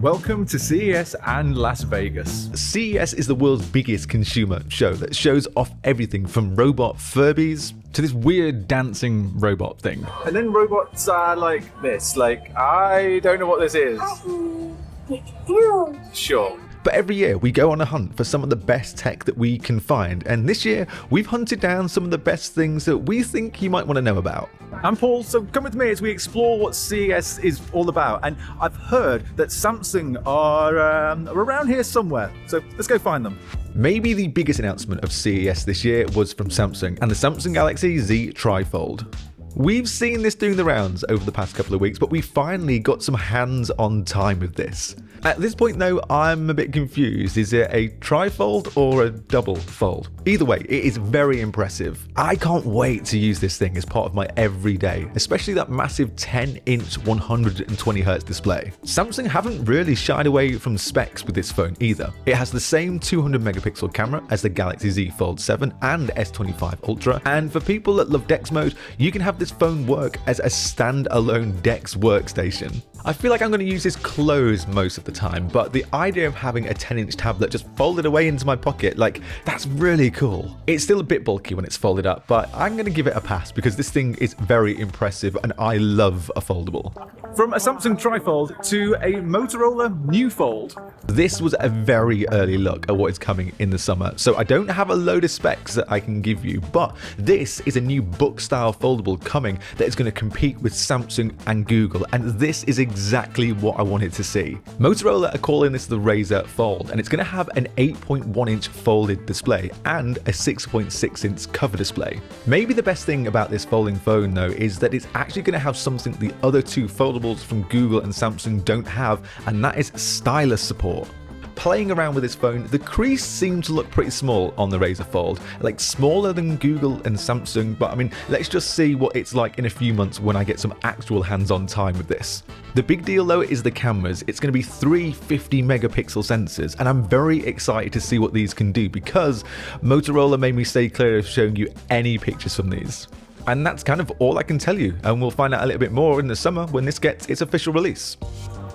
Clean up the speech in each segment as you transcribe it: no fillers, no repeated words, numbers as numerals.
Welcome to CES and Las Vegas. CES is the world's biggest consumer show that shows off everything from robot Furbies to this weird dancing robot thing. And then robots are like this, I don't know what this is. Sure. But every year we go on a hunt for some of the best tech that we can find, and this year we've hunted down some of the best things that we think you might want to know about. I'm Paul, so come with me as we explore what CES is all about. And I've heard that Samsung are around here somewhere, so let's go find them. Maybe the biggest announcement of CES this year was from Samsung and the Samsung Galaxy Z TriFold. We've seen this doing the rounds over the past couple of weeks, but we finally got some hands-on time with this. At this point though, I'm a bit confused. Is it a trifold or a double fold? Either way, it is very impressive. I can't wait to use this thing as part of my everyday, especially that massive 10-inch 120Hz display. Samsung haven't really shied away from specs with this phone either. It has the same 200 megapixel camera as the Galaxy Z Fold 7 and S25 Ultra, and for people that love DeX mode, you can have this phone work as a standalone DeX workstation. I feel like I'm going to use this closed most of the time, but the idea of having a 10-inch tablet just folded away into my pocket, that's really cool. It's still a bit bulky when it's folded up, but I'm going to give it a pass because this thing is very impressive and I love a foldable. From a Samsung trifold to a Motorola new fold. This was a very early look at what is coming in the summer, so I don't have a load of specs that I can give you, but this is a new book-style foldable coming that is going to compete with Samsung and Google, and this is exactly what I wanted to see. Motorola are calling this the Razer Fold, and it's going to have an 8.1-inch folded display and a 6.6-inch cover display. Maybe the best thing about this folding phone though is that it's actually going to have something the other two foldables from Google and Samsung don't have, and that is stylus support. Playing around with this phone, the crease seemed to look pretty small on the Razer Fold, smaller than Google and Samsung, but let's just see what it's like in a few months when I get some actual hands-on time with this. The big deal though is the cameras. It's going to be 3 50 megapixel sensors, and I'm very excited to see what these can do because Motorola made me stay clear of showing you any pictures from these. And that's kind of all I can tell you, and we'll find out a little bit more in the summer when this gets its official release.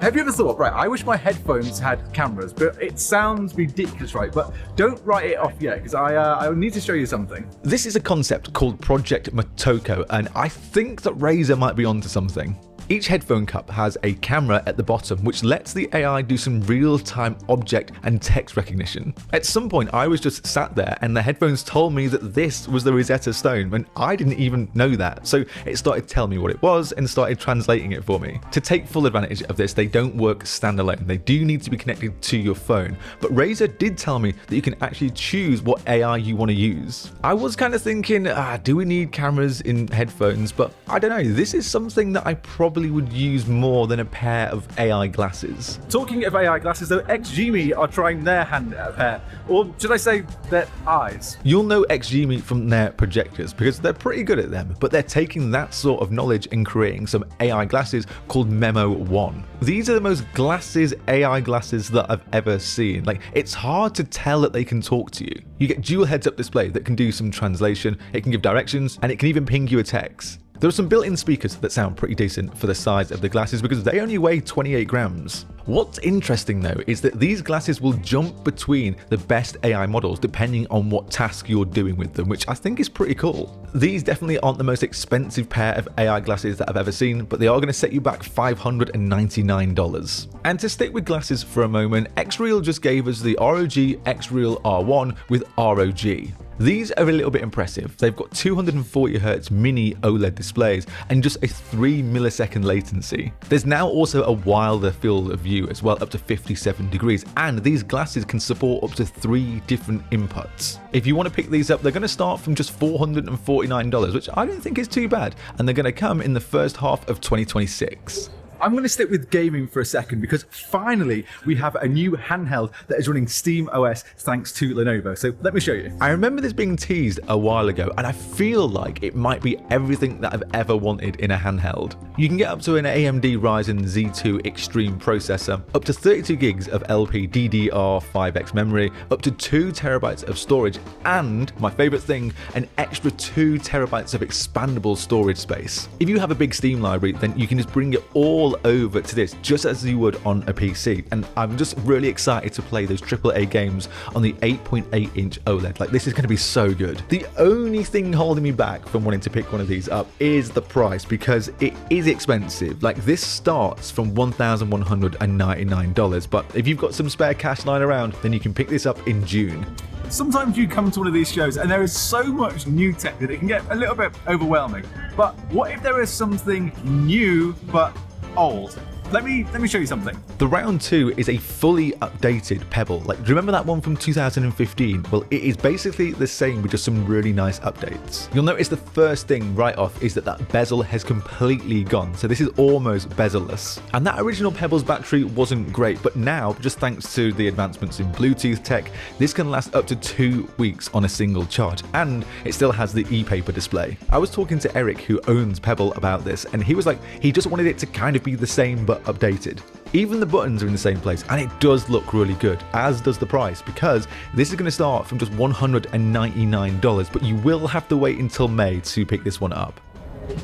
Have you ever thought, right, I wish my headphones had cameras, but it sounds ridiculous, right? But don't write it off yet, because I need to show you something. This is a concept called Project Motoko, and I think that Razer might be onto something. Each headphone cup has a camera at the bottom which lets the AI do some real-time object and text recognition. At some point I was just sat there and the headphones told me that this was the Rosetta Stone and I didn't even know that, so it started telling me what it was and started translating it for me. To take full advantage of this, they don't work standalone, they do need to be connected to your phone, but Razer did tell me that you can actually choose what AI you want to use. I was kind of thinking, do we need cameras in headphones? But I don't know, this is something that I probably would use more than a pair of AI glasses. Talking of AI glasses though, XREAL are trying their hand at a pair, or should I say their eyes. You'll know XREAL from their projectors because they're pretty good at them, but they're taking that sort of knowledge and creating some AI glasses called Memo One. These are the most glasses AI glasses that I've ever seen. It's hard to tell that they can talk to you. You get dual heads-up display that can do some translation, it can give directions, and it can even ping you a text. There are some built-in speakers that sound pretty decent for the size of the glasses because they only weigh 28 grams. What's interesting though is that these glasses will jump between the best AI models depending on what task you're doing with them, which I think is pretty cool. These definitely aren't the most expensive pair of AI glasses that I've ever seen, but they are going to set you back $599. And to stick with glasses for a moment, XREAL just gave us the ROG XREAL R1 with ROG. These are a little bit impressive. They've got 240Hz mini OLED displays and just a 3 millisecond latency. There's now also a wilder field of view as well, up to 57 degrees, and these glasses can support up to 3 different inputs. If you want to pick these up, they're going to start from just $449, which I don't think is too bad, and they're going to come in the first half of 2026. I'm going to stick with gaming for a second because finally we have a new handheld that is running Steam OS thanks to Lenovo. So let me show you. I remember this being teased a while ago and I feel like it might be everything that I've ever wanted in a handheld. You can get up to an AMD Ryzen Z2 Extreme processor, up to 32 gigs of LPDDR5X memory, up to 2 terabytes of storage, and my favorite thing, an extra 2 terabytes of expandable storage space. If you have a big Steam library, then you can just bring it all fall over to this just as you would on a PC, and I'm just really excited to play those AAA games on the 8.8-inch OLED. Like, this is going to be so good. The only thing holding me back from wanting to pick one of these up is the price, because it is expensive. Like, this starts from $1,199, but if you've got some spare cash lying around, then you can pick this up in June. Sometimes you come to one of these shows and there is so much new tech that it can get a little bit overwhelming. But what if there is something new but old? Let me show you something. The Round 2 is a fully updated Pebble. Like, do you remember that one from 2015? Well, it is basically the same with just some really nice updates. You'll notice the first thing right off is that bezel has completely gone. So this is almost bezel-less. And that original Pebble's battery wasn't great, but now, just thanks to the advancements in Bluetooth tech, this can last up to 2 weeks on a single charge. And it still has the e-paper display. I was talking to Eric, who owns Pebble, about this, and he was like, he just wanted it to kind of be the same, but updated. Even the buttons are in the same place, and it does look really good, as does the price, because this is going to start from just $199, but you will have to wait until May to pick this one up.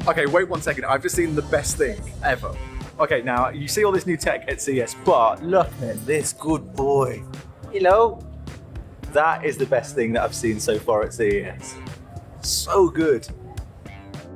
Okay, wait 1 second. I've just seen the best thing ever. Okay, now you see all this new tech at CES, but look at this good boy. You know, that is the best thing that I've seen so far at CES. So good.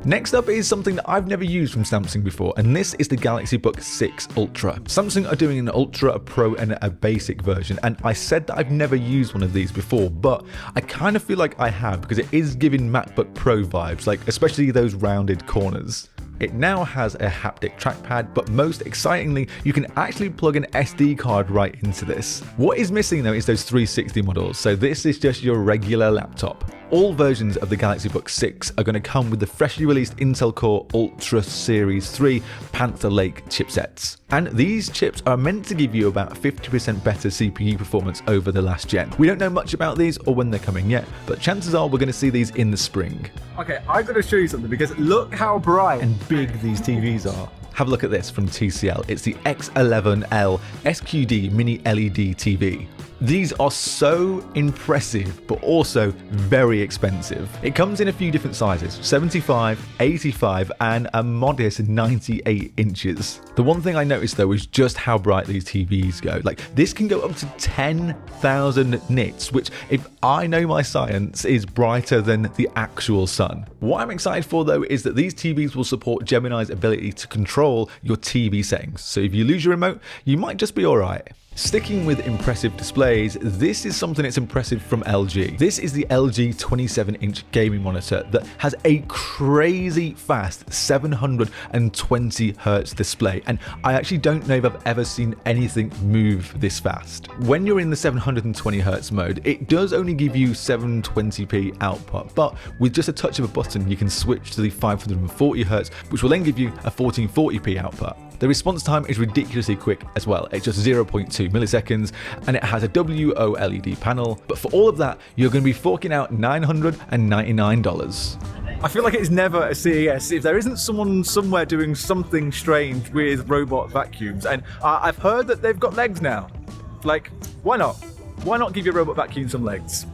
Next up is something that I've never used from Samsung before, and this is the Galaxy Book 6 Ultra. Samsung are doing an Ultra, a Pro, and a basic version, and I said that I've never used one of these before, but I kind of feel like I have, because it is giving MacBook Pro vibes, like especially those rounded corners. It now has a haptic trackpad, but most excitingly, you can actually plug an SD card right into this. What is missing though is those 360 models, so this is just your regular laptop. All versions of the Galaxy Book 6 are going to come with the freshly released Intel Core Ultra Series 3 Panther Lake chipsets. And these chips are meant to give you about 50% better CPU performance over the last gen. We don't know much about these or when they're coming yet, but chances are we're going to see these in the spring. Okay, I've got to show you something, because look how bright and big these TVs are. Have a look at this from TCL. It's the X11L SQD-Mini LED TV. These are so impressive, but also very expensive. It comes in a few different sizes, 75, 85, and a modest 98 inches. The one thing I noticed though is just how bright these TVs go. Like, this can go up to 10,000 nits, which, if I know my science, is brighter than the actual sun. What I'm excited for though is that these TVs will support Gemini's ability to control your TV settings. So if you lose your remote, you might just be alright. Sticking with impressive displays, this is something that's impressive from LG. This is the LG 27-inch gaming monitor that has a crazy fast 720 Hz display, and I actually don't know if I've ever seen anything move this fast. When you're in the 720 Hz mode, it does only give you 720p output, but with just a touch of a button, you can switch to the 540 Hz, which will then give you a 1440p output. The response time is ridiculously quick as well. It's just 0.2 milliseconds, and it has a WOLED panel. But for all of that, you're going to be forking out $999. I feel like it's never a CES if there isn't someone somewhere doing something strange with robot vacuums. And I've heard that they've got legs now. Like, why not? Why not give your robot vacuum some legs?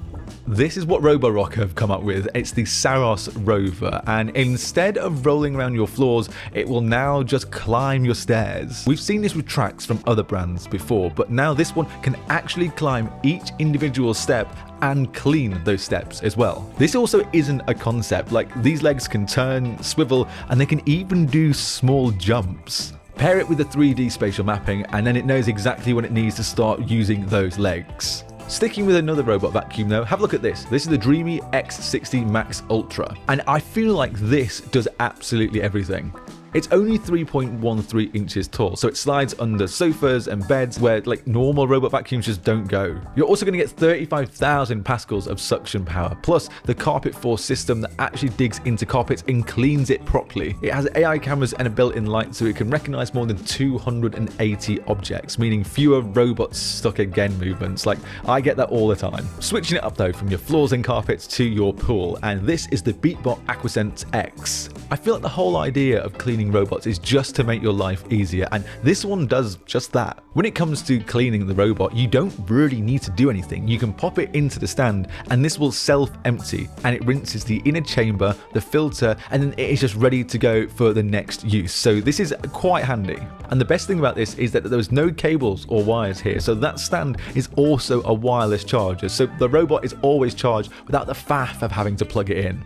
This is what Roborock have come up with. It's the Saros Rover, and instead of rolling around your floors, it will now just climb your stairs. We've seen this with tracks from other brands before, but now this one can actually climb each individual step and clean those steps as well. This also isn't a concept. Like, these legs can turn, swivel, and they can even do small jumps. Pair it with the 3D spatial mapping, and then it knows exactly when it needs to start using those legs. Sticking with another robot vacuum though, have a look at this. This is the Dreame X60 Max Ultra, and I feel like this does absolutely everything. It's only 3.13 inches tall, so it slides under sofas and beds where like normal robot vacuums just don't go. You're also going to get 35,000 pascals of suction power, plus the Carpet Force system that actually digs into carpets and cleans it properly. It has AI cameras and a built-in light, so it can recognize more than 280 objects, meaning fewer robots stuck again movements. Like, I get that all the time. Switching it up though from your floors and carpets to your pool, and this is the Beatbot AquaSense X. I feel like the whole idea of cleaning cleaning robots is just to make your life easier, and this one does just that. When it comes to cleaning the robot, you don't really need to do anything. You can pop it into the stand and this will self-empty, and it rinses the inner chamber, the filter, and then it is just ready to go for the next use. So this is quite handy. And the best thing about this is that there's no cables or wires here, so that stand is also a wireless charger, so the robot is always charged without the faff of having to plug it in.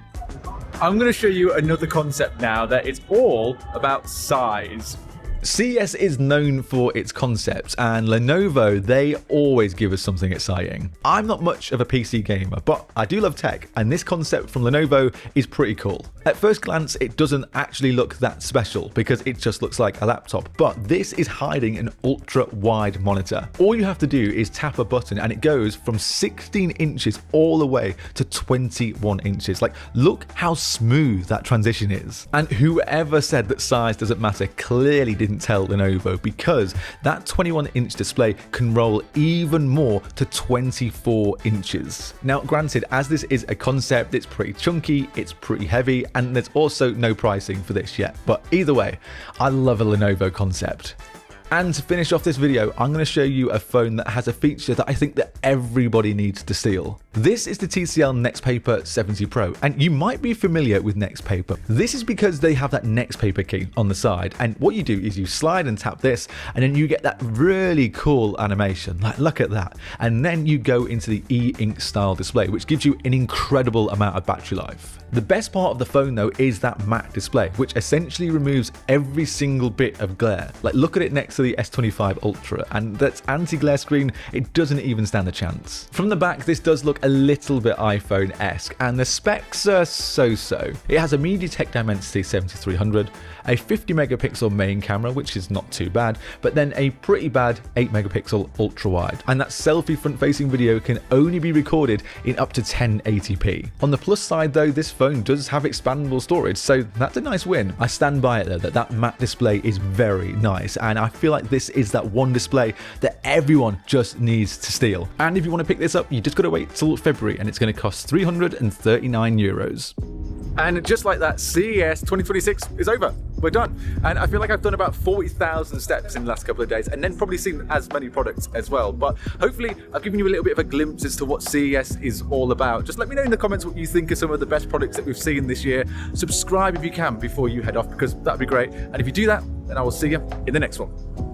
I'm going to show you another concept now that it's all about size. CES is known for its concepts, and Lenovo, they always give us something exciting. I'm not much of a PC gamer, but I do love tech, and this concept from Lenovo is pretty cool. At first glance, it doesn't actually look that special because it just looks like a laptop, but this is hiding an ultra-wide monitor. All you have to do is tap a button and it goes from 16 inches all the way to 21 inches. Like, look how smooth that transition is. And whoever said that size doesn't matter clearly didn't tell Lenovo, because that 21-inch display can roll even more to 24 inches. Now, granted, as this is a concept, it's pretty chunky, it's pretty heavy, and there's also no pricing for this yet. But either way, I love a Lenovo concept. And to finish off this video, I'm going to show you a phone that has a feature that I think that everybody needs to steal. This is the TCL NXTPAPER 70 Pro, and you might be familiar with NXTPAPER. This is because they have that NXTPAPER key on the side, and what you do is you slide and tap this, and then you get that really cool animation. Like, look at that. And then you go into the e-ink style display, which gives you an incredible amount of battery life. The best part of the phone though is that matte display, which essentially removes every single bit of glare. Like, look at it next to the S25 Ultra, and that anti-glare screen, it doesn't even stand a chance. From the back, this does look a little bit iPhone-esque, and the specs are so-so. It has a MediaTek Dimensity 7300, a 50 megapixel main camera, which is not too bad, but then a pretty bad 8 megapixel ultra wide, and that selfie front-facing video can only be recorded in up to 1080p. On the plus side though, this phone does have expandable storage, so that's a nice win. I stand by it though, that matte display is very nice, and I feel like this is that one display that everyone just needs to steal. And if you want to pick this up, you just gotta wait till February, and it's going to cost €339. And just like that, CES 2026 is over. We're done. And I feel like I've done about 40,000 steps in the last couple of days, and then probably seen as many products as well. But hopefully I've given you a little bit of a glimpse as to what CES is all about. Just let me know in the comments what you think are some of the best products that we've seen this year. Subscribe if you can before you head off, because that'd be great. And if you do that, then I will see you in the next one.